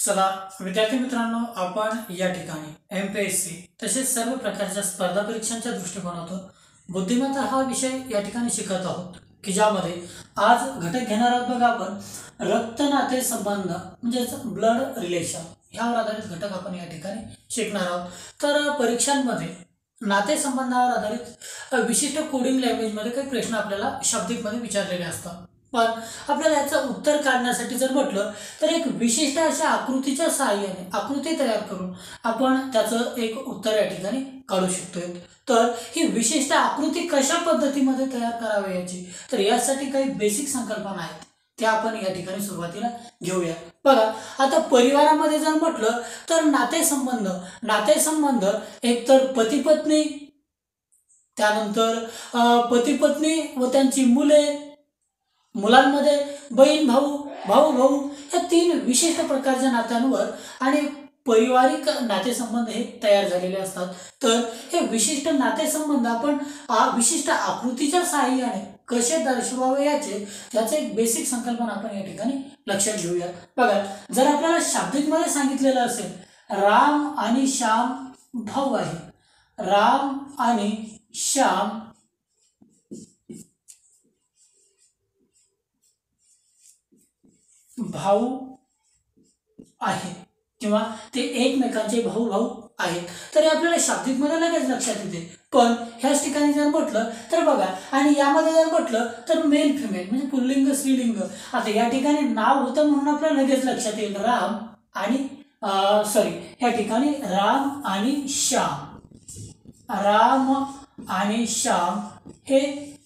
चला विद्यार्थी मित्रांनो, आपण या ठिकाणी एमपीएससी तसेच सर्व प्रकारच्या स्पर्धा परीक्षांच्या दृष्टिकोनातून बुद्धिमत्ता हा विषय या ठिकाणी शिकत आहोत, की ज्यामध्ये आज घटक घेणार आहोत बघा आपण रक्त नाते संबंध म्हणजेच ब्लड रिलेशन ह्यावर आधारित घटक आपण या ठिकाणी शिकणार आहोत। तर परीक्षांमध्ये नातेसंबंधावर आधारित विशिष्ट कोडिंग लँग्वेजमध्ये काही प्रश्न आपल्याला शाब्दिकमध्ये विचारलेले असतात, पण आपल्याला याचं उत्तर काढण्यासाठी जर म्हटलं तर एक विशिष्ट अशा आकृतीच्या सहाय्याने आकृती तयार करून आपण त्याचं एक उत्तर या ठिकाणी काढू शकतोय। तर ही विशिष्ट आकृती कशा पद्धतीमध्ये तयार करावी याची तर यासाठी काही बेसिक संकल्पना आहेत, त्या आपण या ठिकाणी सुरुवातीला घेऊया। बघा, आता परिवारामध्ये जर म्हटलं तर नातेसंबंध एक तर पती पत्नी, त्यानंतर पती पत्नी व त्यांची मुले, मुलांमध्ये बहीण भाऊ, भाऊ भाऊ, या तीन विशिष्ट प्रकारच्या नात्यांवर आणि पारिवारिक नातेसंबंध हे तयार झालेले असतात। तर हे विशिष्ट नातेसंबंध आपण विशिष्ट आकृतीच्या सहाय्याने कसे दर्शवावे याचे एक बेसिक संकल्पना आपण या ठिकाणी लक्षात घेऊया। बघा, जर आपल्याला शाब्दिकमध्ये सांगितलेलं असेल राम आणि श्याम भाऊ आहे, राम आणि श्याम भाऊ आहे किंवा ते एकमेकांचे भाऊ भाऊ आहेत, तर आपल्याला शाब्दिकमध्ये लगेच लक्षात येते। पण ह्याच ठिकाणी जर म्हटलं तर बघा, आणि यामध्ये जर म्हटलं तर मेल फिमेल म्हणजे पुल्लिंग स्त्रीलिंग, आता या ठिकाणी नाव होतं म्हणून आपल्याला लगेच लक्षात येईल राम आणि या ठिकाणी राम आणि श्याम, राम आणि श्याम हे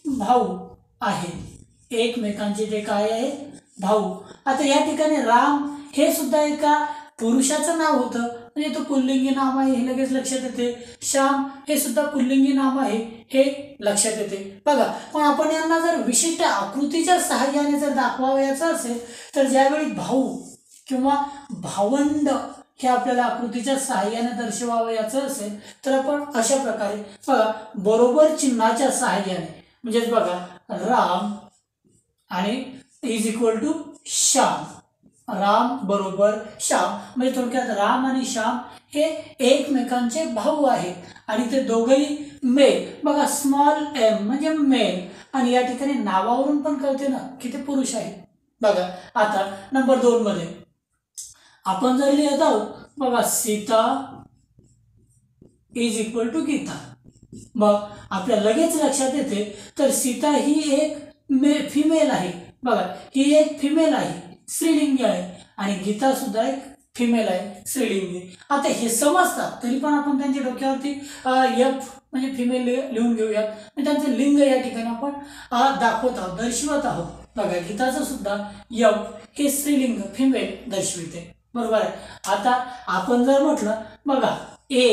भाऊ आहेत, एकमेकांचे ते काय आहे भाऊ। आता या ठिकाणी राम हे सुद्धा एका पुरुषाचं नाव होतं म्हणजे तो पुल्लिंगी नाम आहे हे लगेच लक्षात येते, श्याम हे सुद्धा पुल्लिंगी नाम आहे हे लक्षात येते। बघा, पण आपण यांना जर विशिष्ट आकृतीच्या सहाय्याने जर दाखवायचं असेल तर ज्यावेळी भाऊ किंवा भावंड हे आपल्याला आकृतीच्या सहाय्याने दर्शवायचं असेल तर आपण अशा प्रकारे बघा बरोबर चिन्हाच्या सहाय्याने म्हणजेच बघा राम आणि is equal to Shyam, Ram बरोबर श्याम म्हणजे थोडक्यात राम आणि श्याम हे एकमेकांचे भाऊ आहेत आणि ते दोघेही मेल। बघा, स्मॉल एम म्हणजे मेल आणि या ठिकाणी नावावरून पण कळते ना की ते पुरुष आहेत। बघा, आता नंबर 2 मध्ये आपण जर लिहित आहोत बघा Sita is equal to Geeta, मग आपल्या लगेच लक्षात येते तर सीता ही एक फिमेल आहे, बघा ही एक फिमेल आहे स्त्रीलिंगी आहे आणि गीता सुद्धा एक फिमेल आहे स्त्रीलिंगी। आता हे समजतात तरी पण आपण त्यांच्या डोक्यावरती एफ म्हणजे फिमेल लिहून घेऊयात, म्हणजे त्यांचं लिंग या ठिकाणी आपण दाखवत आहोत दर्शवत आहोत। बघा, गीताचं सुद्धा एफ हे स्त्रीलिंग फिमेल दर्शविते, बरोबर आहे। आता आपण जर म्हटलं बघा ए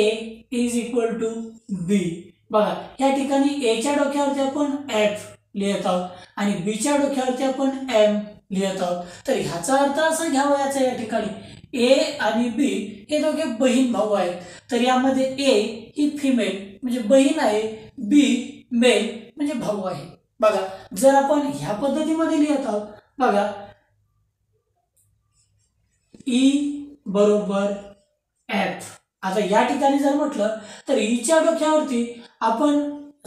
इज इक्वल टू बी, बघा या ठिकाणी एच्या डोक्यावरती आपण एफ लिहित आहोत आणि बीच्या डोक्यावरती आपण एम लिहित आहोत। तर ह्याचा अर्थ असा घ्यावयाचा या ठिकाणी ए आणि बी हे दोघे बहीण भाऊ आहेत, तर यामध्ये ए ही फिमेल म्हणजे बहीण आहे, बी मेल म्हणजे भाऊ आहे। बघा, जर आपण ह्या पद्धतीमध्ये लिहित आहोत बघा ई बरोबर एफ, आता या ठिकाणी जर म्हटलं तर ईच्या डोक्यावरती आपण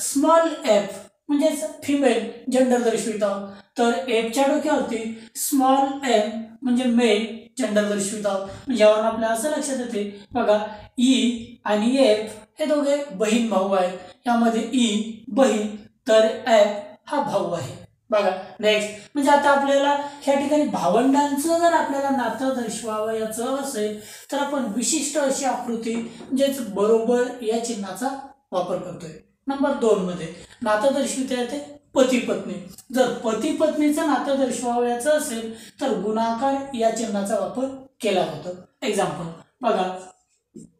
स्मॉल एफ म्हणजे फिमेल जेंडर दर्शवित आहोत, तर एफच्या डोक्यावरती स्मॉल एम म्हणजे मेल जेंडर दर्शवित आहोत। म्हणजे यावरून आपल्याला असं लक्षात येते बघा ई आणि एफ हे दोघे बहीण भाऊ आहेत, यामध्ये ई बहीण तर एफ हा भाऊ आहे। बघा, नेक्स्ट म्हणजे आता आपल्याला ह्या ठिकाणी भावंडांचं जर आपल्याला नातं दर्शवायचं असेल तर आपण विशिष्ट अशी आकृती म्हणजेच बरोबर या चिन्हाचा वापर करतोय। नंबर 2 मध्ये नातं दर्शविता येते पती पत्नी, जर पती पत्नीचं नातं दर्शवायचं असेल तर गुणाकार या चिन्हाचा वापर केला जातो। एक्झाम्पल बघा,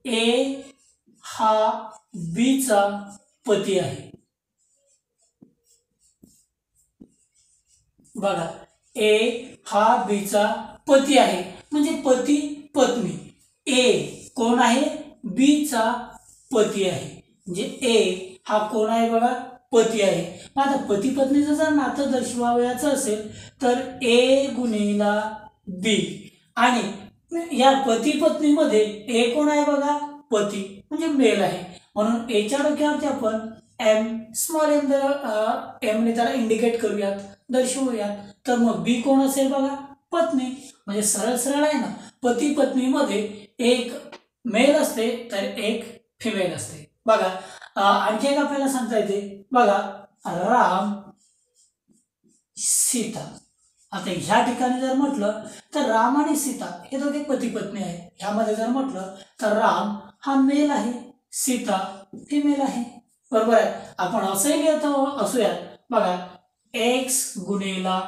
ए हा बी चा पती आहे, बघा ए हा बी चा पती आहे म्हणजे पती पत्नी, ए कोण आहे बी चा पती आहे म्हणजे ए हा कोण आहे बघा पती आहे। आता पती पत्नीचं जर नातं दर्शवायचं असेल तर ए गुणिला बी आणि या पती पत्नीमध्ये ए कोण आहे बघा, पती म्हणजे मेल आहे, म्हणून एच्या डोक्यावरती आपण एम स्मॉल एम ने त्याला इंडिकेट करूयात, दर्शवूयात. तर मग बी कोण असेल बघा, पत्नी. म्हणजे सरळ सरळ आहे ना, पती पत्नीमध्ये एक मेल असते तर एक फिमेल असते. बघा आणखी एक आपल्याला सांगता येते बघा, राम सीता. आता ह्या ठिकाणी जर म्हटलं तर राम आणि सीता हे दोघे पती पत्नी आहेत. ह्यामध्ये जर म्हटलं तर राम हा मेल आहे, सीता फिमेल आहे. बरोबर आहे. आपण असंही लिहित असूयात बघा, एक्स गुणिला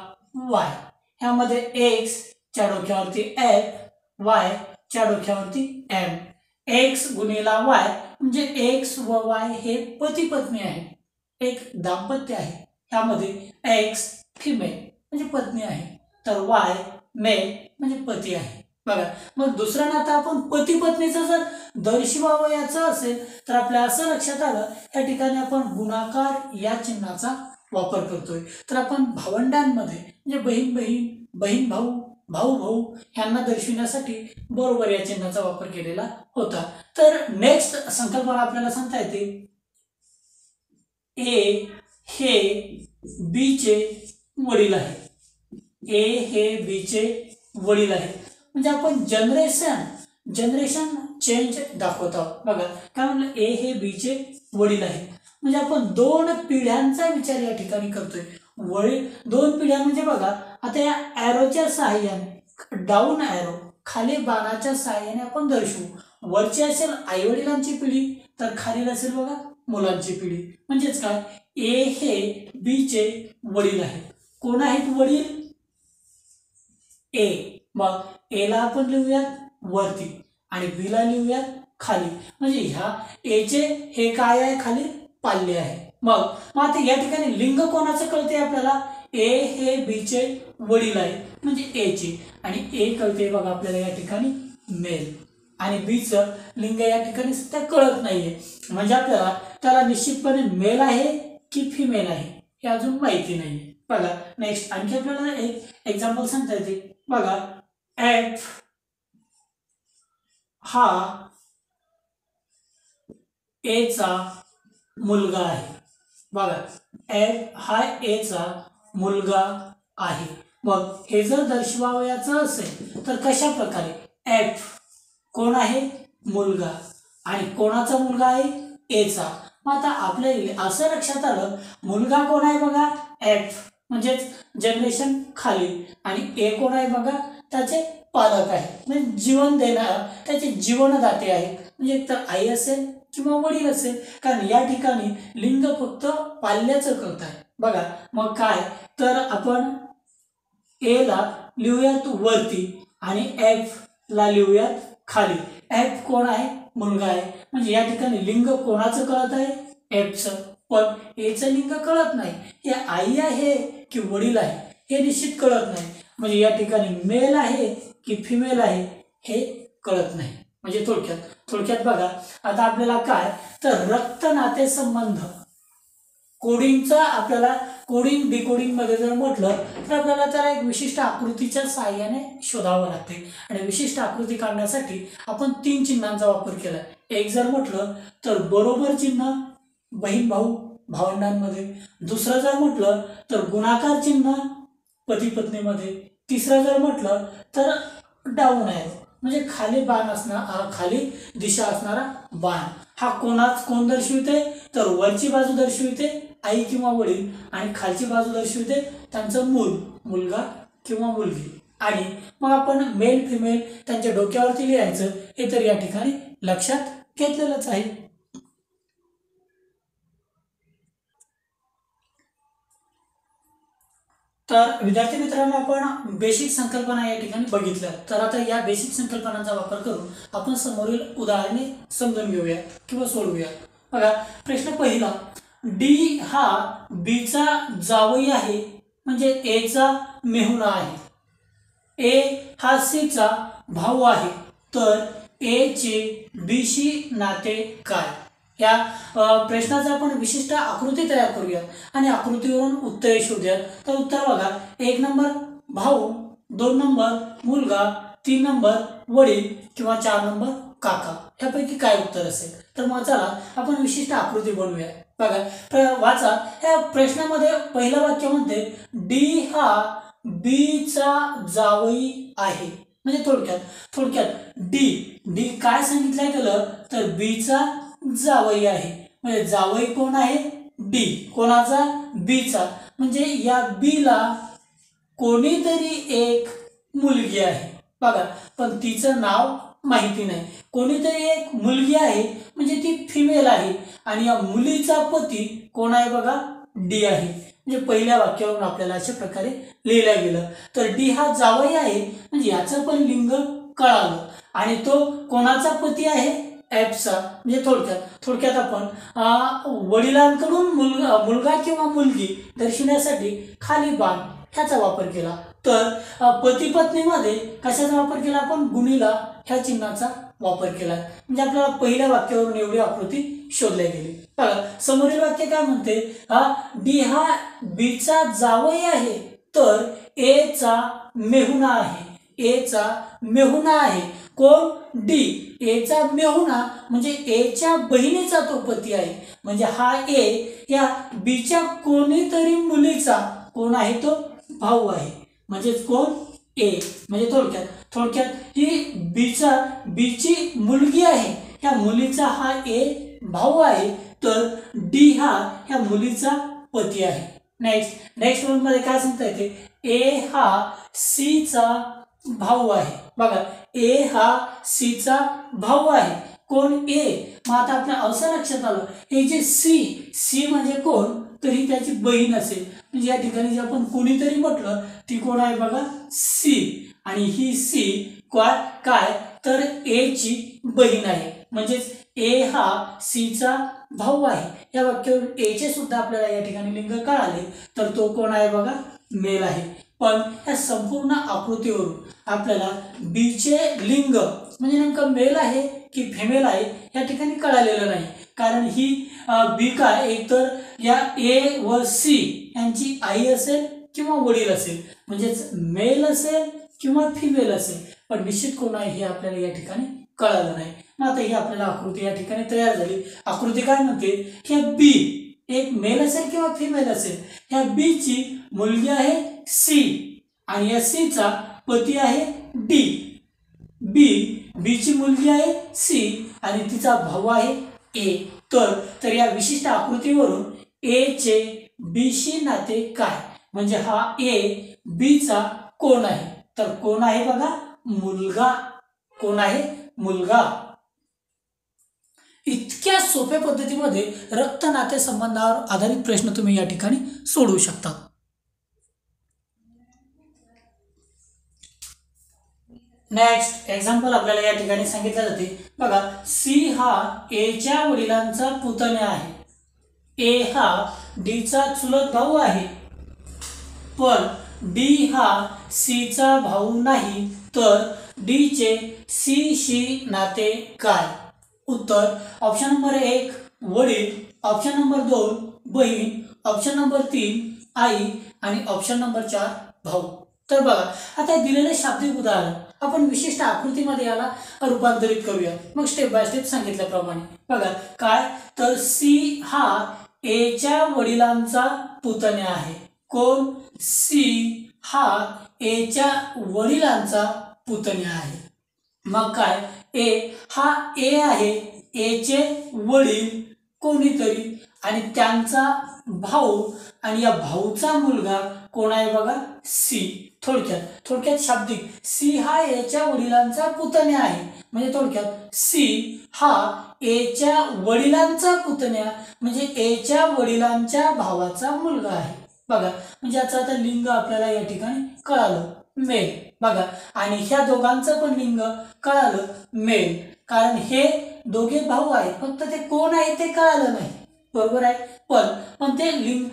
वाय. ह्यामध्ये एक्स च्या डोक्यावरती एफ, वाय च्या डोक्यावरती एम. एक्स गुणिला वाय म्हणजे एक्स व वाय हे पती पत्नी आहे, एक दाम्पत्य आहे. ह्यामध्ये एक्स फिमेल म्हणजे पत्नी आहे, तर वाय मेल म्हणजे पती आहे. बघा मग दुसरं नातं आपण पती पत्नीचं जर दर्शवावं याचं असेल तर आपल्या असं लक्षात आलं, या ठिकाणी आपण गुणाकार या चिन्हाचा वापर करतोय. तर आपण भावंडांमध्ये म्हणजे बहीण बहीण, बहीण भाऊ, भाऊ भाऊ यांना दर्शविण्यासाठी बरोबर या चिन्हाचा वापर केलेला होता. तर नेक्स्ट संकल्पना आपल्याला सांगता येते, ए हे बी चे वडील आहे. ए हे बी चे वडील आहे म्हणजे आपण जनरेशन चेंज दाखवत आहोत. बघा काय म्हणलं, ए हे बी चे वडील आहे म्हणजे आपण 2 पिढ्यांचा विचार या ठिकाणी करतोय. वडील 2 पिढ्या म्हणजे बघा, आता या ॲरोच्या सहाय्याने डाऊन ॲरो खाली बाणाच्या सहाय्याने आपण दर्शवू. वरची असेल आई वडिलांची पिढी तर खाली असेल बघा मुलांची पिढी. म्हणजेच काय, ए हे बी चे वडील आहेत. कोण आहेत वडील, ए. मग एला आपण लिहूयात वरती आणि बी ला लिहूयात खाली. म्हणजे ह्या एचे हे काय आहे, खाली पाल्य आहे. मग आता या ठिकाणी लिंग कोणाचं कळते आपल्याला, ए हे बी चे वडील आहे म्हणजे ए चे, आणि ए कळते बघा आपल्याला या ठिकाणी मेल, आणि बी चं लिंग या ठिकाणी सध्या कळत नाहीये. म्हणजे आपल्याला त्याला निश्चितपणे मेल आहे की फिमेल आहे हे अजून माहिती नाहीये. बघा नेक्स्ट आणखी आपल्याला एक एक्झाम्पल सांगता येते बघा, एफ हा ए चा मुलगा आहे. बघा एफ हा ए चा मुलगा आहे. मग हे जर दर्शवावयाचं असेल तर कशा प्रकारे, एफ कोण आहे, मुलगा, आणि कोणाचा मुलगा आहे, एचा. मग आता आपल्या असं लक्षात आलं, मुलगा कोण आहे बघा, एफ म्हणजेच जनरेशन खाली, आणि ए कोण आहे बघा, त्याचे पालक आहे म्हणजे जीवन देणारा, त्याचे जीवनदाते आहेत. म्हणजे एक तर आई असेल किंवा वडील असेल, कारण या ठिकाणी लिंग फक्त पाल्याचं करत आहे. बघा मग काय, तर आपण ए ला लिहूयात वरती आणि एफ ला लिहूयात खाली. एफ कोण आहे, मुलगा आहे. म्हणजे या ठिकाणी लिंग कोणाचं कळत आहे, एफचं. पण एचं लिंग कळत नाही, हे आई आहे की वडील आहे हे निश्चित कळत नाही. म्हणजे या ठिकाणी मेल आहे की फिमेल आहे हे कळत नाही. म्हणजे थोडक्यात बघा, आता आपल्याला काय, तर रक्त नाते संबंध कोडिंगचा आपल्याला कोडिंग डिकोडिंग मध्ये जर म्हटलं तर आपल्याला त्याला एक विशिष्ट आकृतीच्या साहाय्याने शोधावं लागते. आणि विशिष्ट आकृती काढण्यासाठी आपण 3 चिन्हांचा वापर केला. एक जर म्हटलं तर बरोबर चिन्ह बहीण भाऊ भावंडांमध्ये, दुसरं जर म्हटलं तर गुणाकार चिन्ह पती पत्नीमध्ये, तिसरं जर म्हटलं तर डाऊन आहे म्हणजे खाली बाण असणार, खाली दिशा असणारा बाण. हा कोण दर्शविते, तर वरची बाजू दर्शविते आई किंवा वडील, आणि खालची बाजू दर्शविते त्यांचं मुलगा किंवा मुलगी. आणि मग आपण मेल फिमेल त्यांच्या डोक्यावरती लिहायचं हे तर या ठिकाणी लक्षात घेतलेलंच आहे. तर विद्यार्थी मित्रांनो, आपण बेसिक संकल्पना या ठिकाणी बघितल्या. तर आता या बेसिक संकल्पनांचा वापर करून आपण समोरील उदाहरणे समजून घेऊया किंवा सोडवूया. बघा प्रश्न पहिला, डी हा बी चा जावई आहे म्हणजे ए चा मेहुणा आहे. ए हा सी चा भाऊ आहे तर ए चे बी शी नाते काय. या प्रश्नाचा आपण विशिष्ट आकृती तयार करूया आणि आकृतीवरून उत्तरे शोधूयात. तर उत्तर बघा, 1 नंबर भाऊ, 2 नंबर मुलगा, 3 नंबर वडील किंवा 4 नंबर काका, ह्यापैकी काय उत्तर असेल? तर मग चला आपण विशिष्ट आकृती बनवूया. बघा वाचा, ह्या प्रश्नामध्ये पहिलं वाक्य म्हणते डी हा बी चा जावई आहे. म्हणजे थोडक्यात डी डी काय सांगितलंय गेलं तर बी चा जावई आहे. म्हणजे जावई कोण आहे? डी. कोणाचा? बी चा. म्हणजे या बी ला कोणीतरी एक मुलगी आहे. बघा, पण तिचं नाव माहिती नाही. कोणीतरी एक मुलगी आहे म्हणजे ती फिमेल आहे आणि या मुलीचा पती कोण आहे? बघा, डी आहे. म्हणजे पहिल्या वाक्यावरून आपल्याला अशा प्रकारे लिहिलं गेलं. तर डी हा जावई आहे म्हणजे याचं पण लिंग कळालं आणि तो कोणाचा पती आहे? एफचा. म्हणजे थोडक्यात आपण वडिलांकडून मुलगा किंवा मुलगी दर्शवण्यासाठी खाली बाण ह्याचा वापर केला. तर पती पत्नीमध्ये कशाचा वापर केला? आपण गुणीला ह्या चिन्हाचा वापर केला. म्हणजे आपल्याला पहिल्या वाक्यावरून एवढी आकृती शोधल्या गेली. बघा, समोरील वाक्य काय म्हणते? डी हा बी चा जावई आहे तर ए चा मेहुणा आहे. ए चा मेहुणा आहे. कोण? डी. ए चा मेहुणा म्हणजे ए च्या बहिणीचा तो पती आहे. म्हणजे हा ए या बी च्या कोणीतरी मुलीचा कोण आहे? तो भाऊ आहे. म्हणजे कोण? ए. म्हणजे थोडक्यात ही बीची मुलगी आहे. ह्या मुलीचा हा ए भाऊ आहे. तर डी हा ह्या मुलीचा पती आहे. नेक्स्ट वन मध्ये काय सांगता येते? ए हा सी चा भाऊ आहे. बघा, ए हा सी चा भाऊ आहे. कोण? ए. मग आता आपल्या असं लक्षात आलं हे जे सी म्हणजे कोण? तर ही त्याची बहीण असेल. म्हणजे या ठिकाणी जे आपण कोणीतरी म्हटलं ती कोण आहे? बघा, सी. आणि ही सी काय तर ए ची बहीण आहे. म्हणजेच ए हा सी चा भाऊ आहे. या वाक्यावरून ए चे सुद्धा आपल्याला या ठिकाणी लिंग कळाले. तर तो कोण आहे? बघा, मेल आहे. पण या संपूर्ण आकृतीवरून आपल्याला बी चे लिंग म्हणजे नेमकं मेल आहे की फिमेल आहे या ठिकाणी कळालेलं नाही. कारण ही बी काय एकतर या ए व सी यांची आई असेल किंवा वडील असेल. म्हणजेच मेल असेल किंवा फिमेल असेल. पण निश्चित कोण आहे हे आपल्याला या ठिकाणी कळालं नाही. मग आता ही आपल्याला आकृती या ठिकाणी तयार झाली. आकृती काय म्हणते? ह्या बी एक मेल असेल किंवा फिमेल असेल. ह्या बी ची मुलगी आहे सी आणि या सी चा पती आहे डी. बी ची मुलगी आहे सी आणि तिचा भाऊ आहे ए. तर या विशिष्ट आकृतीवरून ए चे बी शी नाते काय? म्हणजे हा ए बी चा कोण आहे? तर कोण आहे? बघा, मुलगा. कोण आहे? मुलगा. इतक्या सोप्या पद्धतीमध्ये रक्त नाते संबंधावर आधारित प्रश्न तुम्ही या ठिकाणी सोडवू शकता. नेक्स्ट एक्झाम्पल आपल्याला या ठिकाणी सांगितलं जाते. बघा, सी हा ए च्या वडिलांचा पुतण्या आहे. ए हा डी चा चुलत भाऊ आहे. पण डी हा सी चा भाऊ नाही. तर डी चे सी शी नाते काय? उत्तर ऑप्शन नंबर 1 वडील, ऑप्शन नंबर 2 बहीण, ऑप्शन नंबर 3 आई आणि ऑप्शन नंबर 4 भाऊ. तर बघा, आता दिलेले शाब्दिक उदाहरण आपण विशिष्ट आकृतीमध्ये याला रूपांतरित करूया. मग स्टेप बाय स्टेप सांगितल्याप्रमाणे बघा काय तर सी हा ए च्या वडिलांचा पुतण्या आहे. कोण? सी हा ए च्या वडिलांचा पुतण्या आहे. मग काय ए हा ए आहे. ए चे वडील कोणीतरी आणि त्यांचा भाऊ आणि या भाऊचा मुलगा कोण आहे? बघा, सी. थोडक्यात शाब्दिक सी हा ए च्या वडिलांचा पुतण्या आहे. म्हणजे थोडक्यात सी हा ए च्या वडिलांचा पुतण्या म्हणजे ए च्या वडिलांच्या भावाचा मुलगा आहे. बघा, म्हणजे याचा आता लिंग आपल्याला या ठिकाणी कळालं, मेल. बघा, आणि ह्या दोघांचं पण लिंग कळालं, मेल. कारण हे दोघे भाऊ आहेत, फक्त ते कोण आहे ते कळालं नाही. बरोबर आहे. पण ते लिंग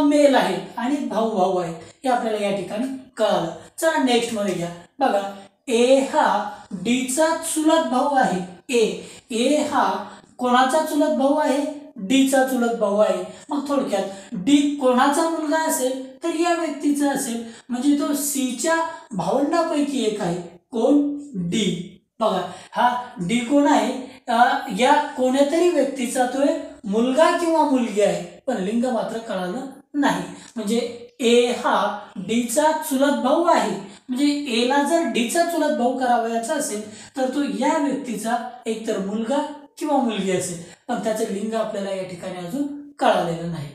मेल आहे आणि भाऊ आहेत हे आपल्याला या ठिकाणी कळालं. चला नेक्स्ट मध्ये घ्या. बघा, ए हा डी चा चुलत भाऊ आहे. ए हा कोणाचा चुलत भाऊ आहे? डी चा चुलत भाऊ आहे. मग थोडक्यात डी कोणाचा मुलगा असेल? तर या व्यक्तीचा असेल. म्हणजे तो सी च्या भावंडापैकी एक आहे. कोण? डी. बघा हा डी कोण आहे, या कोणत्यातरी व्यक्तीचा तो मुलगा किंवा मुलगी आहे, पण लिंग मात्र कळालं नाही. म्हणजे ए हा डीचा चुलत भाऊ आहे. म्हणजे एला जर डीचा चुलत भाऊ करावयाचा असेल तर तो या व्यक्तीचा एकतर मुलगा किंवा मुलगी असेल, पण त्याचं लिंग आपल्याला या ठिकाणी अजून कळालेलं नाही.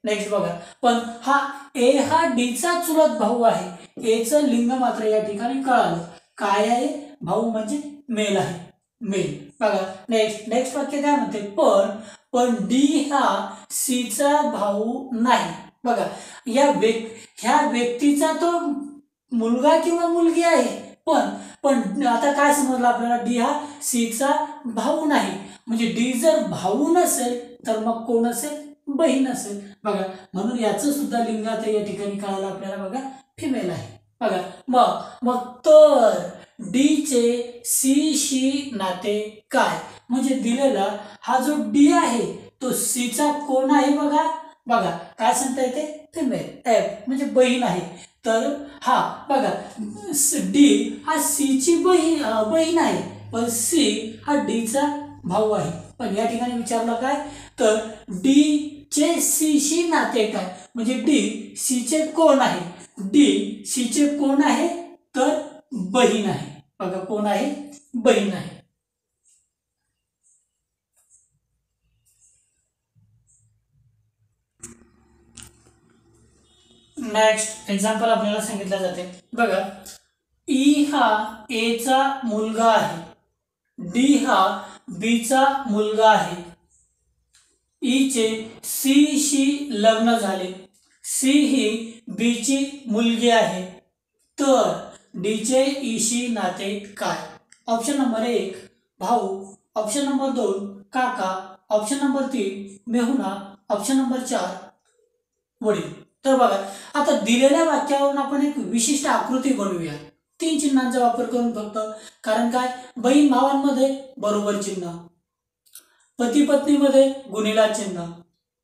नेक्स्ट बघा, पण हा ए हा डीचा चुलत भाऊ आहे, एचं लिंग मात्र या ठिकाणी कळालं. काय आहे, भाऊ म्हणजे मेल आहे, मेल. बघा नेक्स्ट वाक्य काय म्हणते, पण डी हा सीचा भाऊ नाही. बघा ह्या व्यक्तीचा तो मुलगा किंवा मुलगी आहे, पण आता काय समजलं आपल्याला, डी हा सीचा भाऊ नाही. म्हणजे डी जर भाऊ नसेल तर मग कोण असेल, बहीण असेल. बघा म्हणून याचं सुद्धा लिंग आता या ठिकाणी कळालं आपल्याला, बघा फिमेल आहे. बघा मग तर डी चे सी शी नाते काय, म्हणजे दिलेला हा जो डी आहे तो सी चा कोण आहे, बघा काय सांगता येते, फिमेल, एफ म्हणजे बहीण आहे. तर हा बघा डी हा सी ची बहीण आहे, पण सी हा डी चा भाऊ आहे. पण या ठिकाणी विचारलं काय, तर डी चे सी शी नाते काय, म्हणजे डी सी चे कोण आहे, डी सी चे कोण आहे, तर बहीण आहे. बघा कोण आहे, बहीण आहे. नेक्स्ट एक्झाम्पल आपल्याला सांगितलं जाते, बघा ई हा ए चा मुलगा आहे, डी हा बी चा मुलगा आहे, ई चे सी शी लग्न झाले, सी ही बी ची मुलगी आहे, तर डी चे ई शी नाते काय. ऑप्शन नंबर 1 भाऊ, ऑप्शन नंबर 2 काका, ऑप्शन नंबर 3 मेहुणा, ऑप्शन नंबर 4 वडील. तर बघा आता दिलेल्या वाक्यावरून आपण एक विशिष्ट आकृती बनवूया 3 चिन्हांचा वापर करून फक्त. कारण काय, बहीण भावांमध्ये बरोबर चिन्ह, पती पत्नीमध्ये गुणिला चिन्ह,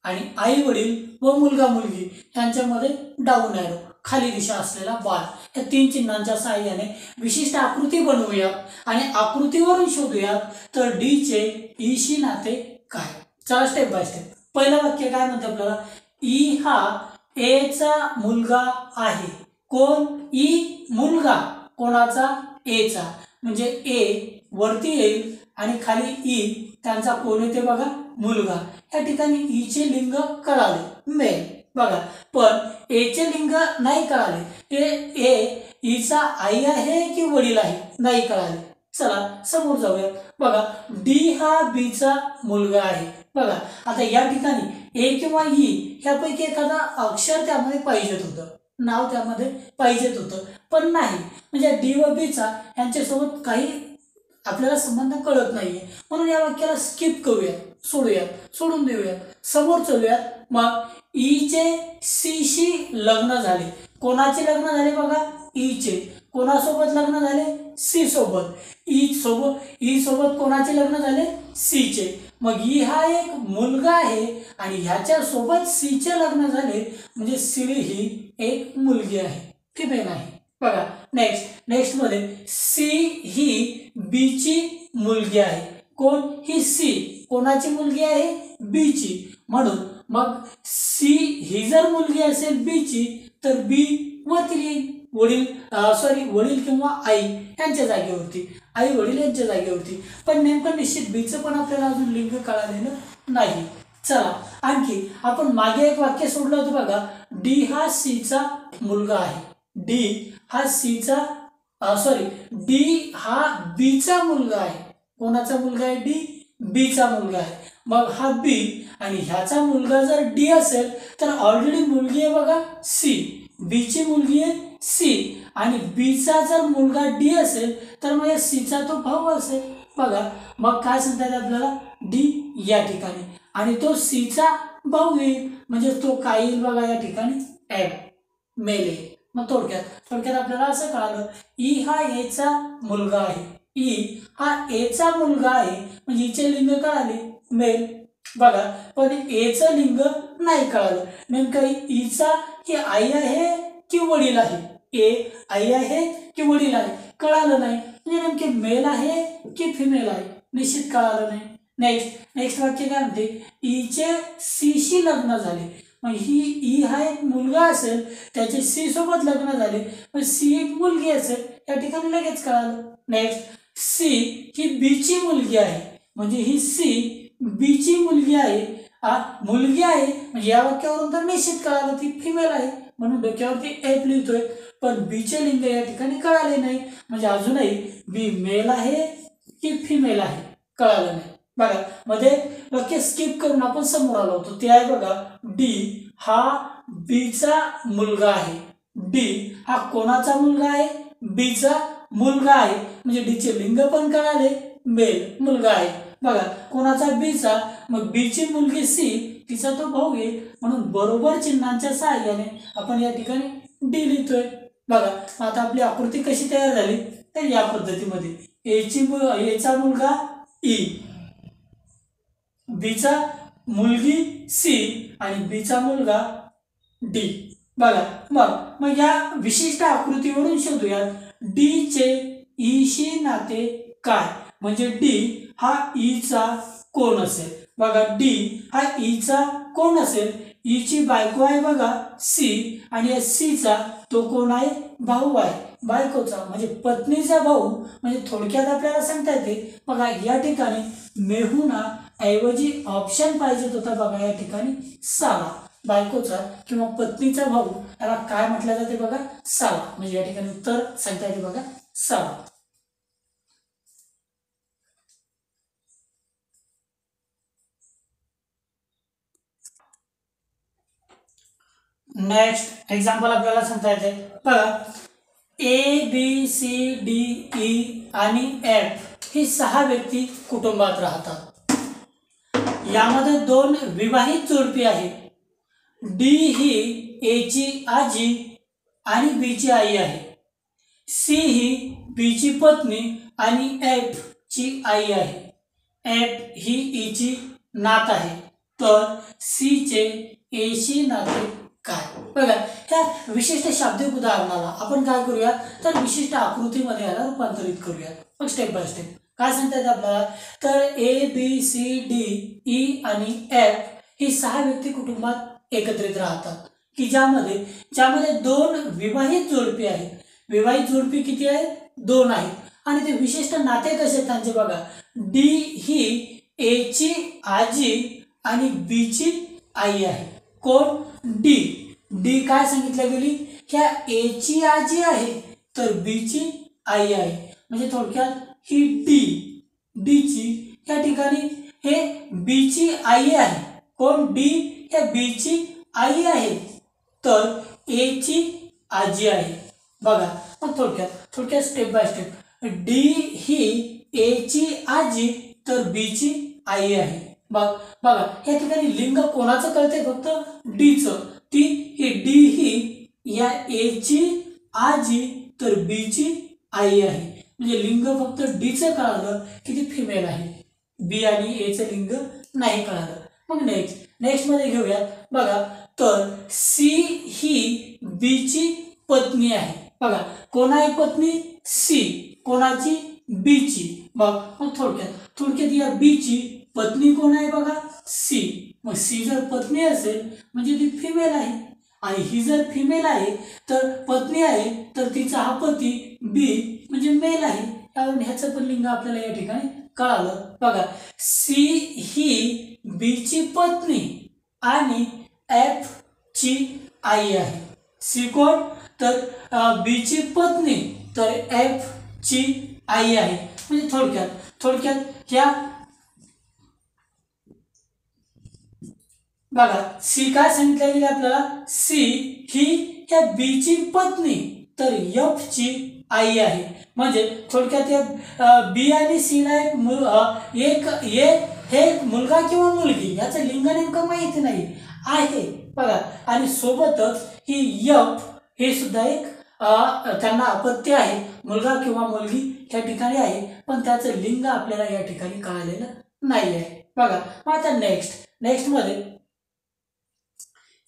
आणि आई वडील व मुलगा मुलगी यांच्यामध्ये डाऊन एरो खाली दिशा असलेला बार, या 3 चिन्हांच्या साहाय्याने विशिष्ट आकृती बनवूया आणि आकृतीवरून शोधूया तर डी चे ई शी नाते काय. चला स्टेप बाय स्टेप. पहिलं वाक्य काय म्हणते आपल्याला, ई हा ए चा मुलगा आहे. कोण, ई मुलगा कोणाचा, ए चा, म्हणजे ए वरती येईल आणि खाली ई त्यांचा कोण येते बघा, मुलगा. या ठिकाणी ई चे लिंग कळाले, मेल. बघा पण ए चे लिंग नाही कळाले, ए ईचा आई आहे की वडील आहे, नाही कळाले. चला समोर जाऊया. बघा डी हा बी चा मुलगा आहे. बघा आता या ठिकाणी ए किंवा ई ह्यापैकी एखादा अक्षर त्यामध्ये पाहिजेत होतं, नाव त्यामध्ये पाहिजेत होतं, पण नाही. म्हणजे डी व बी चा यांच्यासोबत काही आपल्याला संबंध कळत नाहीये, म्हणून या वाक्याला स्किप करूया, सोडून देऊया. समोर चलूयात. मग ई चे सी शी लग्न झाले. कोणाचे लग्न झाले बघा, ई चे. कोणासोबत लग्न झाले, सी सोबत. ई सोबत कोणाचे लग्न झाले, सी चे. मग ई हा एक मुलगा आहे आणि ह्याच्या सोबत सी चे लग्न झाले, म्हणजे सी ही एक मुलगी आहे, फिमेल आहे. बघा नेक्स्ट मध्ये सी ही बी ची मुलगी आहे. कोण, ही सी कोणाची मुलगी आहे, बी ची. म्हणून मग सी ही जर मुलगी असेल बी ची तर बी वरती येईल, वडील किंवा आई यांच्या जागेवरती, आई वडील यांच्या जागेवरती. पण नेमकं निश्चित बीचं पण आपल्याला अजून लिंग कळालेलं नाही. चला आणखी आपण मागे एक वाक्य सोडलं होतं बघा, डी हा सी चा मुलगा आहे. डी हा बी चा मुलगा आहे. कोणाचा मुलगा आहे, डी बी चा मुलगा आहे. मग हा बी आणि ह्याचा मुलगा जर डी असेल तर ऑलरेडी मुलगी आहे बघा सी, बी ची मुलगी आहे सी, आणि बी चा जर मुलगा डी असेल तर मग या सी चा तो भाऊ असेल. बघा मग काय सांगता येईल आपल्याला, डी या ठिकाणी आणि तो सी चा भाऊ येईल, म्हणजे तो काय येईल बघा या ठिकाणी, एफ मेल येईल. मग थोडक्यात आपल्याला असं कळालं, ई हा ए चा मुलगा आहे. ई हा ए चा मुलगा आहे म्हणजे ईचे लिंग कळाले, मेल. बघा पण एचं लिंग नाही कळालं, नेमकं ईचा ही आई आहे की वडील आहे, ए आई आहे की वडील आहे कळालं नाही, म्हणजे नेमके मेल आहे की फिमेल आहे निश्चित कळालं नाही. नेक्स्ट वाक्य काय म्हणते, ईचे सीशी लग्न झाले. मग ही ई हा एक मुलगा असेल, त्याचे सी सोबत लग्न झाले, मग सी एक मुलगी असेल, या ठिकाणी लगेच कळालं. नेक्स्ट सी ही बीची मुलगी आहे, म्हणजे ही सी बीची मुलगी आहे. मुलगी आहे म्हणजे या वाक्यावरून तर निश्चित कळालं ती फिमेल आहे, म्हणून डोक्यावरती एफ लिहितोय. पण बीचे लिंग या ठिकाणी कळाले नाही, म्हणजे अजूनही बी मेल आहे की फिमेल आहे कळालं नाही. बघा मध्ये वाक्य स्किप करून आपण समोर आलो होतो, ते आहे बघा, डी हा बीचा मुलगा आहे. डी हा कोणाचा मुलगा आहे, बीचा मुलगा आहे, म्हणजे डीचे लिंग पण कळाले, मेल मुलगा आहे. बघा कोणाचा बीचा, मग बीची मुलगी सी, तिचा तो भाऊ आहे, म्हणून बरोबर चिन्हांच्या सहाय्याने आपण या ठिकाणी डी लिहितोय. बघा आता आपली आकृती कशी तयार झाली, तर या पद्धतीमध्ये एचा मुलगा ई, बीचा मुलगी सी आणि बीचा मुलगा डी. बघा मग या विशिष्ट आकृतीवरून शोधूयात डी चे ईशी नाते काय, म्हणजे डी हा ईचा कोण असेल. बघा डी हा ईचा कोण असेल, ईची बायको आहे बघा सी, आणि या सीचा तो कोण आहे, भाऊ आहे बायकोचा, म्हणजे पत्नीचा भाऊ. म्हणजे थोडक्यात आपल्याला सांगता येते बघा या ठिकाणी मेहुना ऐवजी ऑप्शन पाहिजे होता बघा, या ठिकाणी साला, बायकोचा किंवा पत्नीचा भाऊ याला काय म्हटलं जाते बघा, साला, म्हणजे या ठिकाणी उत्तर सांगता येते बघा साला. नेक्स्ट एक्झाम्पल आपल्याला सांगता येते बघा, A B C D E आणि एफ ही 6 व्यक्ती कुटुंबात राहतात. यामध्ये 2 विवाहित जोडपी आहेत. डी ही एची आजी आणि बीची आई आहे. सी ही बीची पत्नी आणि एफ ची आई आहे. एफ ही ईची नात आहे. तर सी चे एशी नाते काय. बघा ह्या विशिष्ट शाब्दिक उदाहरणाला आपण काय करूया, तर विशिष्ट आकृतीमध्ये याला रूपांतरित करूया. मग स्टेप बाय स्टेप काय सांगता येतं आपल्याला, तर A B C D E आणि एफ ही 6 व्यक्ती कुटुंबात एकत्रित राहतात, की ज्यामध्ये 2 विवाहित जोडपी आहेत. विवाहित जोडपी किती आहेत, 2 आहेत. आणि ते विशिष्ट नाते कसे आहेत त्यांचे बघा, डी ही एची आजी आणि बीची आई आहे. कोण, डी काय सांगितलं गेली, ह्या एची आजी आहे तर बीची आई आहे, म्हणजे थोडक्यात ही डीची या ठिकाणी हे बीची आई आहे. कोण, डी ह्या बीची आई आहे तर एची आजी आहे. बघा मग थोडक्यात स्टेप बाय स्टेप, डी ही एची आजी तर बीची आई आहे. बघा या ठिकाणी लिंग कोणाचं कळते, फक्त डीचं. ही डी ही या एची आजी तर बीची आई आहे, म्हणजे लिंग फक्त डीचं कळालं की ती फिमेल आहे, बी आणि एचं लिंग नाही कळालं. मग नेक्स्ट मध्ये घेऊयात बघा, तर सी ही बीची पत्नी आहे. बघा कोण आहे पत्नी, सी, कोणाची, बीची. मग थोडक्यात या बीची पत्नी कोण आहे बघा, सी. मग सी जर पत्नी असेल म्हणजे ती फिमेल आहे, आणि ही जर फिमेल आहे तर पत्नी आहे तर तिचा हा पती बी म्हणजे मेल आहे. त्यावरून ह्याचं पण लिंग आपल्याला या ठिकाणी कळालं. बघा सी ही बीची पत्नी आणि एफ ची आई आहे. सी कोण, तर बीची पत्नी तर एफ ची आई आहे. म्हणजे थोडक्यात ह्या बघा सी काय सांगितलं गेलं आपल्याला, सी ही ह्या बीची पत्नी तर एफ ची आई आहे. म्हणजे थोडक्यात या बी आणि सी ला एक मुलगा किंवा मुलगी याचं लिंग नेमकं माहिती नाही आहे. बघा आणि सोबतच ही एफ हे सुद्धा एक त्यांना अपत्य आहे, मुलगा किंवा मुलगी या ठिकाणी आहे, पण त्याचं लिंग आपल्याला या ठिकाणी कळालेलं नाही आहे. बघा आता नेक्स्ट मध्ये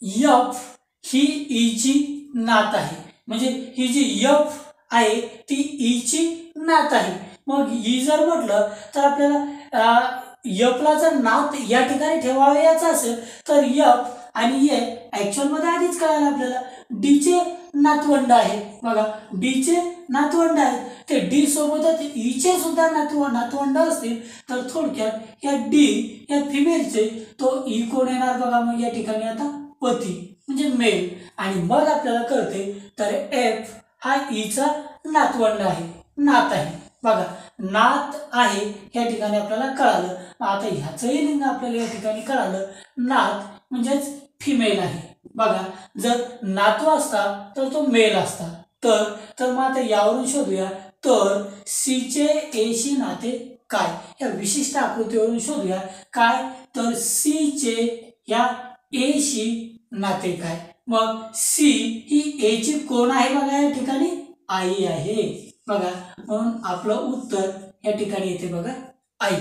एफ ही ईची नात आहे. म्हणजे ही जी एफ आहे ती ई ची नात आहे. मग ई जर म्हटलं तर आपल्याला एफला जर नात या ठिकाणी ठेवायचं असेल तर एफ आणि ए ऍक्च्युअल मध्ये आधीच कळालं आपल्याला डी चे नातवंड आहे. बघा डी चे नातवंड आहेत, ते डी सोबतच ई चे सुद्धा नातवंड असतील तर थोडक्यात या डी या फिमेलचे तो ई कोण येणार बघा. मग या ठिकाणी आता पती म्हणजे मेल, आणि मग आपल्याला कळते तर एफ हा ईचा नातवंड आहे, नात आहे. बघा नात आहे या ठिकाणी आपल्याला कळालं. आता ह्याचंही लिंग आपल्याला या ठिकाणी कळालं, नात म्हणजेच फिमेल आहे. बघा जर नातू असता तर तो मेल असता, तर मग आता यावरून शोधूया तर सी चे ए शी नाते काय, या विशिष्ट आकृतीवरून शोधूया काय तर सी चे या ए शी नाते काय. मग सी ही ए ची कोण आहे बघा, या ठिकाणी आई आहे. बघा म्हणून आपलं उत्तर या ठिकाणी येते बघा आई.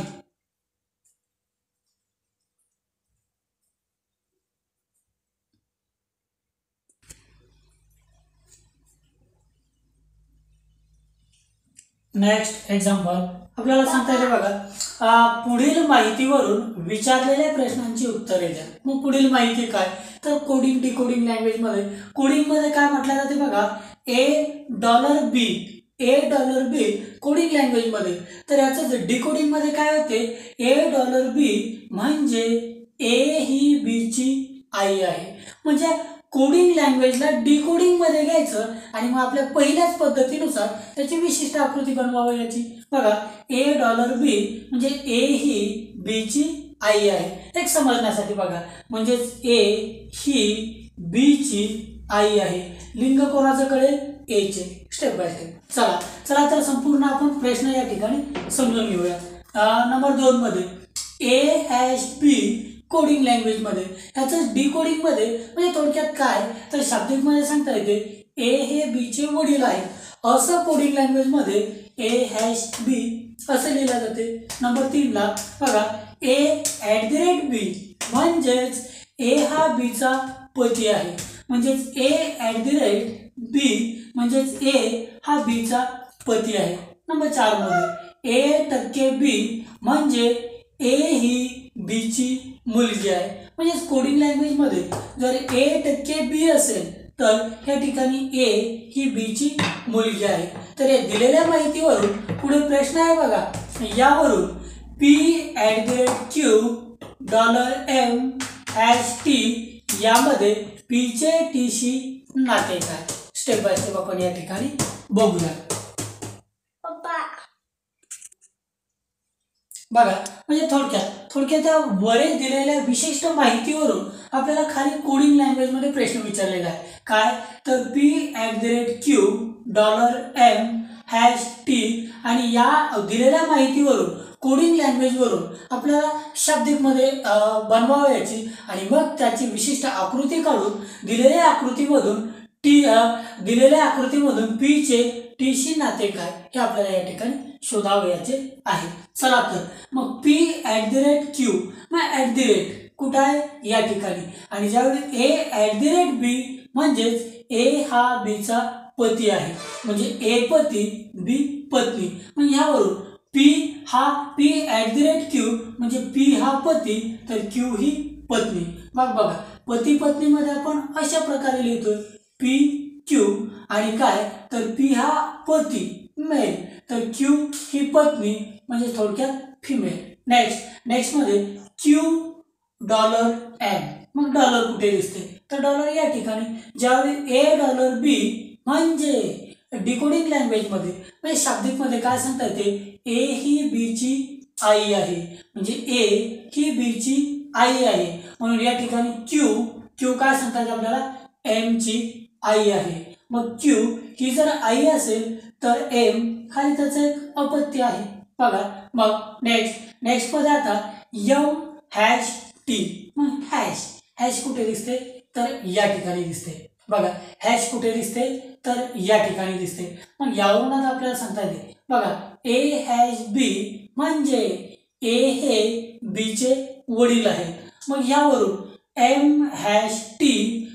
नेक्स्ट एक्झाम्पल आपल्याला सांगता येते बघा, पुढील माहितीवरून विचारलेल्या प्रश्नांची उत्तरे द्या. मग पुढील माहिती काय तर कोडिंग डिकोडिंग लँग्वेज मध्ये कोडिंग मध्ये काय म्हटलं जाते बघा, $B कोडिंग लँग्वेज मध्ये. तर याचं डिकोडिंग मध्ये काय होते, $B म्हणजे ए ही बी ची आई आहे. म्हणजे कोडिंग लँग्वेजला डिकोडिंग मध्ये घ्यायचं आणि मग आपल्या पहिल्याच पद्धतीनुसार त्याची विशिष्ट आकृती बनवावी याची. बघा $B म्हणजे ए ही बी ची आई आहे. एक समजण्यासाठी बघा, म्हणजेच ए ही बी ची आई आहे. लिंग कोणाचं कळेल, ए चे. स्टेप बाय स्टेप चला तर संपूर्ण आपण प्रश्न या ठिकाणी समजून घेऊया. नंबर 2 मध्ये A-B कोडिंग लँग्वेज मध्ये, ह्याचं डिकोडिंग मध्ये म्हणजे थोडक्यात काय तर शाब्दिक मध्ये सांगता येते ए हे बी चे वडील आहेत, असं कोडिंग लँग्वेज मध्ये A-B असं लिहिलं जाते. नंबर 3 ला बघा A@B म्हणजेच ए हा बी चा पती आहे, म्हणजेच A@B म्हणजेच ए हा बी चा पती आहे. नंबर 4 मध्ये A%B म्हणजे ए ही बी ची मुलगी आहे. म्हणजे कोडिंग लँग्वेज मध्ये जर A%B असेल तर या ठिकाणी ए ही बी ची मुलगी आहे. तर या दिलेल्या माहितीवरून पुढे प्रश्न आहे बघा, यावरून P@Q $M#T यामध्ये P चे T शी नाते काय. स्टेप बाय स्टेप आपण या ठिकाणी बघूया. बघा म्हणजे थोडक्यात त्या वरील दिलेल्या विशिष्ट माहितीवरून आपल्याला खाली कोडिंग लँग्वेज मध्ये प्रश्न विचारलेला आहे. काय तर P@Q $M#T आणि या दिलेल्या माहितीवरून कोडिंग लँग्वेज वरून आपल्याला शाब्दिक मध्ये बनवायची आणि मग त्याची विशिष्ट आकृती काढून दिलेल्या आकृतीमधून पी चे टी शी नाते काय हे आपल्याला या ठिकाणी शोधावयाचे आहे. चला तर मग P@Q मग कुठं आहे या ठिकाणी, आणि ज्यावेळी A@B म्हणजेच ए हा बी चा पती आहे, म्हणजे ए पती बी पत्नी. मग ह्यावरून P@Q म्हणजे P हा पती तर Q ही पत्नी. मग बघा पती पत्नी मध्ये आपण अशा प्रकारे लिहितोय PQ आणि काय तर P हा पती मेल तर Q ही पत्नी म्हणजे थोडक्यात फिमेल. नेक्स्ट मध्ये $M मग डॉलर कुठे दिसते तर डॉलर या ठिकाणी. ज्यावेळी $B म्हणजे डिकोडिंग लँग्वेज मध्ये म्हणजे शाब्दिक मध्ये काय सांगता येते, ए ही बी ची आई आहे, म्हणजे ए ही बी ची आई आहे म्हणून या ठिकाणी क्यू काय सांगता येते आपल्याला, एम ची आई आहे. मग Q ही जर आई असेल तर M खाली त्याचं एक अपत्य आहे. बघा मग नेक्स्ट मध्ये आता M#T मग हॅश कुठे दिसते तर या ठिकाणी दिसते. बघा हॅश कुठे दिसते तर या ठिकाणी दिसते. मग यावरून आता आपल्याला सांगता येते बघा A#B म्हणजे ए हे बी चे वडील आहेत. मग यावरून M#T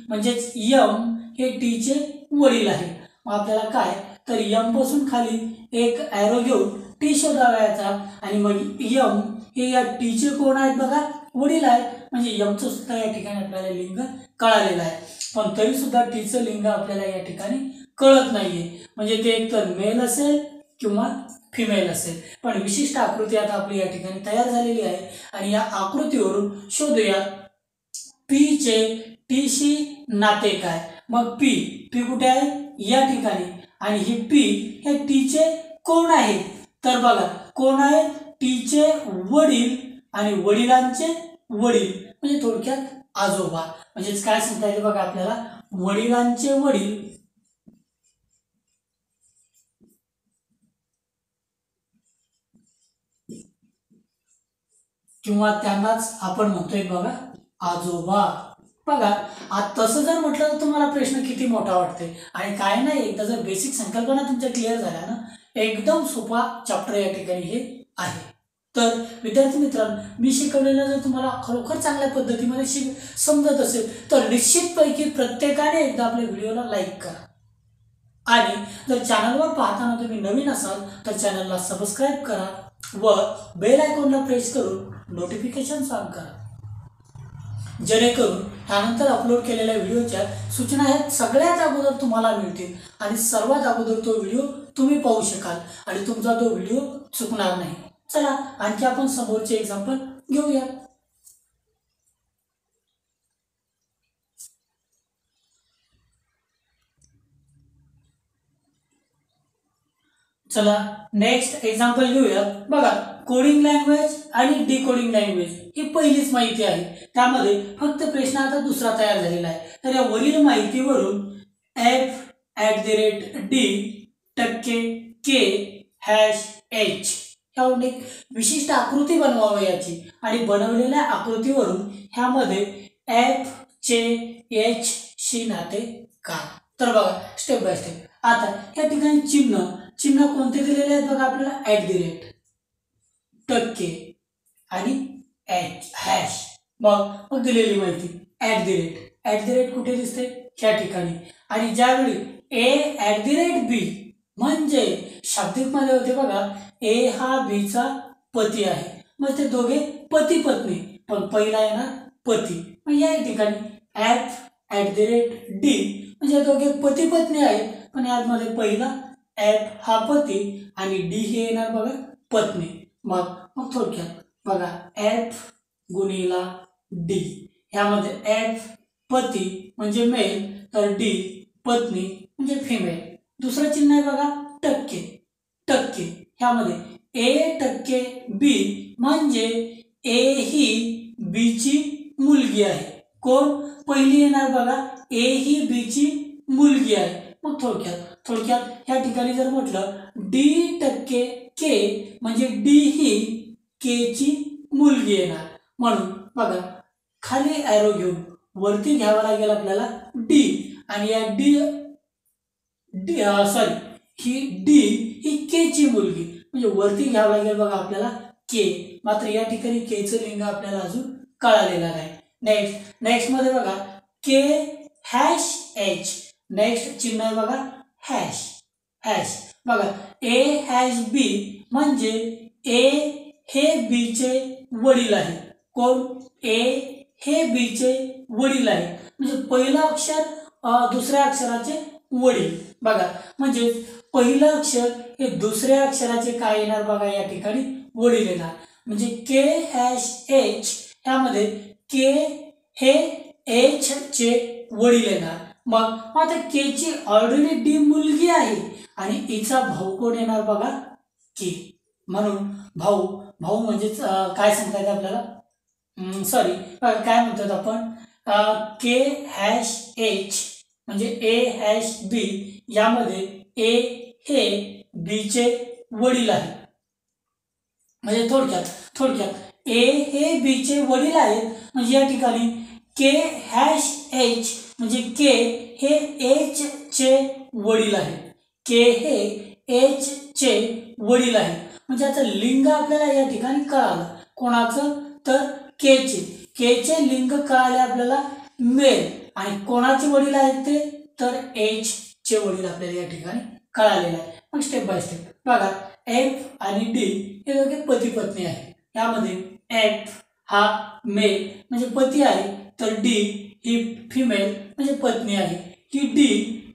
म्हणजेच M हे T चे वडील आहे. मग आपल्याला काय तर यम पासून खाली एक ॲरो घेऊन टी शोधायचा आणि मग यम हे या टीचे कोण आहेत बघा वडील आहेत, म्हणजे यमचं सुद्धा या ठिकाणी आपल्याला लिंग कळालेलं आहे, पण तरी सुद्धा टीचं लिंग आपल्याला या ठिकाणी कळत नाहीये, म्हणजे ते एकतर मेल असेल किंवा फिमेल असेल। पण विशिष्ट आकृती आता आपली या ठिकाणी तयार झालेली आहे आणि या आकृतीवरून शोधूया पी चे टीशी नाते काय। मग पी कुठे आहे या ठिकाणी आणि हे पी हे टीचे कोण आहेत तर बघा कोण आहे टीचे वडील आणि वडिलांचे वडील म्हणजे थोडक्यात आजोबा, म्हणजे काय सांगता येते बघा आपल्याला वडिलांचे वडील किंवा त्यांनाच आपण म्हणतोय बघा आजोबा। बघा आता तसं जर म्हटलं तर तुम्हाला प्रश्न किती मोठा वाटते आणि काय नाही, एकदा जर बेसिक संकल्पना तुमच्या क्लिअर झाल्या ना एकदम सोपा चॅप्टर या ठिकाणी हे आहे। तर विद्यार्थी मित्रांनो मी शिकवलेलं जर तुम्हाला खरोखर चांगल्या पद्धतीमध्ये समजत असेल तर निश्चितपैकी प्रत्येकाने एकदा आपल्या व्हिडिओला लाईक करा आणि जर चॅनलवर पाहताना तुम्ही नवीन असाल तर चॅनलला सबस्क्राईब करा व बेल आयकॉनला प्रेस करून नोटिफिकेशन ऑन करा, जेणेकरून त्यानंतर अपलोड केलेल्या व्हिडिओच्या सूचना ह्या सगळ्यात अगोदर तुम्हाला मिळतील आणि सर्वात अगोदर तो व्हिडिओ तुम्ही पाहू शकाल आणि तुमचा तो व्हिडिओ चुकणार नाही। चला आणखी आपण समोरचे एक्झाम्पल घेऊया। चला नेक्स्ट एक्झाम्पल घेऊया। बघा कोडिंग लँग्वेज आणि डिकोडिंग लँग्वेज ही पहिलीच माहिती आहे, त्यामध्ये फक्त प्रश्न आता दुसरा तयार झालेला आहे। तर या वरील माहितीवरून f@d.k#h यावरून एक विशिष्ट आकृती बनवावी याची आणि बनवलेल्या आकृतीवरून ह्यामध्ये f चे h शी नाते काय। तर बघा स्टेप बाय स्टेप आता या ठिकाणी चिन्ह कोणते दिलेले आहेत बघा आपल्याला टक्के आणि हॅश, मग दिलेली माहिती @, कुठे दिसते या ठिकाणी आणि ज्यावेळी a@b म्हणजे शाब्दिक मध्ये होते बघा a हा b चा पती आहे, मग ते दोघे पती पत्नी, पण पहिला येणार पती, मग या ठिकाणी f@d म्हणजे दोघे पती पत्नी आहेत, पण यामध्ये पहिला f हा पती आणि d हे येणार बघा पत्नी। मग थोडक्यात बघा f गुणिला d, यामध्ये f पती म्हणजे मेल तर d पत्नी म्हणजे फिमेल। दुसरं चिन्ह आहे बघा टक्के, ह्यामध्ये a%b म्हणजे a ही b ची मुलगी आहे, कोण पहिली येणार बघा a ही b ची मुलगी आहे। मग थोडक्यात या ठिकाणी जर म्हटलं d%k म्हणजे d ही k ची मुलगी येणार, म्हणून बघा खाली ॲरो घेऊन वरती घ्यावा लागेल आपल्याला d आणि या d ही k ची मुलगी म्हणजे वरती घ्यावं लागेल बघा आपल्याला k, मात्र या ठिकाणी k चं लिंग आपल्याला अजून कळालेलं नाही। नेक्स्ट मध्ये बघा k#h, नेक्स्ट चिन्ह आहे बघा हॅश, बघा a#b म्हणजे a हे b चे वडील आहे, कोण a हे b चे वडील आहे, म्हणजे पहिलं अक्षर दुसऱ्या अक्षराचे वडील, बघा म्हणजे पहिलं अक्षर हे दुसऱ्या अक्षराचे काय येणार बघा या ठिकाणी वडील येणार, म्हणजे k#h ह्यामध्ये k हे h चे वडील येणार। मग आता k ची ऑलरेडी d मुलगी आहे आणि हिचा भाऊ कोण येणार बघा k, म्हणून भाऊ म्हणजेच काय सांगता येते आपल्याला काय म्हणतात आपण k#h म्हणजे a#b यामध्ये a हे b चे वडील आहे, म्हणजे थोडक्यात a हे b चे वडील आहेत, म्हणजे या ठिकाणी k#h म्हणजे k हे h चे वडील आहे, k हे h चे वडील आहे, म्हणजे याचं लिंग आपल्याला या ठिकाणी कळालं, कोणाचं तर k चे लिंग कळाले आपल्याला मेल आणि कोणाचे वडील आहेत ते तर h चे वडील आपल्याला या ठिकाणी कळालेले आहे. मग स्टेप बाय स्टेप बघा, एफ आणि डी हे दोघे पती पत्नी आहे. यामध्ये एफ हा मेल म्हणजे पती आहे, तर डी ही फिमेल म्हणजे पत्नी आहे. ही डी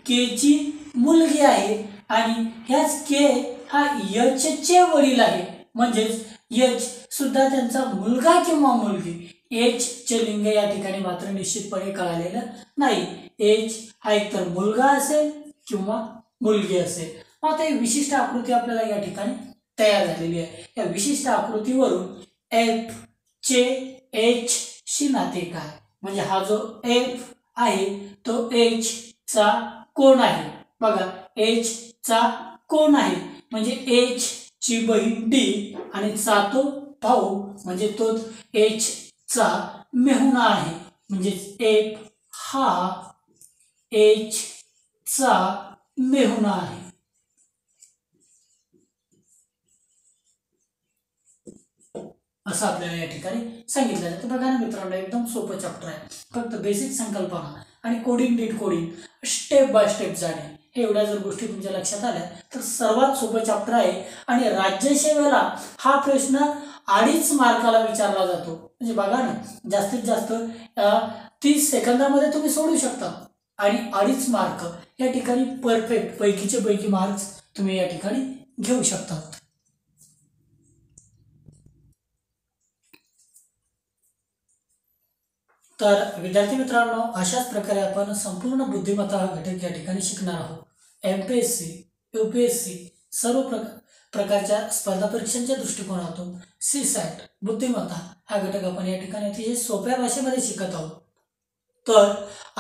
के ची मुलगी आहे आणि ह्याच के हा एच चे वडील आहे. म्हणजेच एच सुद्धा त्यांचा मुलगा किंवा मुलगी. एच चे लिंग या ठिकाणी मात्र निश्चितपणे कळालेलं नाही. एच हा एकतर मुलगा असेल किंवा मुलगी असेल. आता ही विशिष्ट आकृती आपल्याला या ठिकाणी तयार झालेली आहे. या विशिष्ट आकृतीवरून एफ चे एच शी नाते काय, म्हणजे हा जो एफ आहे तो एच चा कोण आहे. बघा, एच चा कोण आहे म्हणजे एच ची बहीण डी आणि चा तो भाऊ म्हणजे तो एच चा मेहुणा आहे. म्हणजे एफ हा एच चा मेहुणा आहे. असं आपल्याला या ठिकाणी सांगितलं जातं. बघा ना मित्रांनो, एकदम सोपं चॅप्टर आहे. फक्त बेसिक संकल्पना आणि कोडिंग डीड कोडिंग स्टेप बाय स्टेप जाणे, हे एवढ्या जर गोष्टी तुमच्या लक्षात आल्या तर सर्वात सोपं चॅप्टर आहे. आणि राज्यसेवेला हा प्रश्न 2.5 मार्काला विचारला जातो. म्हणजे बघा ना, जास्तीत जास्त 30 सेकंदामध्ये तुम्ही सोडू शकता आणि 2.5 मार्क या ठिकाणी परफेक्ट पैकीचे पैकी मार्क्स तुम्ही या ठिकाणी घेऊ शकता. तर विद्यार्थी मित्रांनो, अशाच प्रकारे आपण संपूर्ण बुद्धिमत्ता हा घटक या ठिकाणी शिकणार आहोत. एमपीएससी, यूपीएससी सर्व प्रकारच्या स्पर्धा परीक्षांच्या दृष्टिकोनातून सीसॅट बुद्धिमत्ता हा घटक आपण या ठिकाणी अतिशय सोप्या भाषेमध्ये शिकत आहोत. तर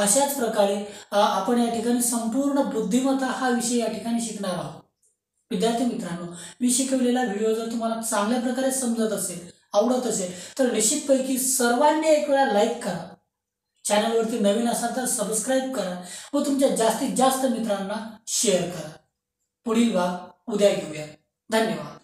अशाच प्रकारे आपण या ठिकाणी संपूर्ण बुद्धिमत्ता हा विषय या ठिकाणी शिकणार आहोत. विद्यार्थी मित्रांनो, मी शिकवलेला व्हिडिओ जर तुम्हाला चांगल्या प्रकारे समजत असेल, आवडत असेल तर निश्चितपैकी सर्वांनी एक वेळा लाईक करा. चॅनलवरती नवीन असाल तर सबस्क्राईब करा व तुमच्या जास्तीत जास्त मित्रांना शेअर करा. पुढील भाग उद्या घेऊया. धन्यवाद.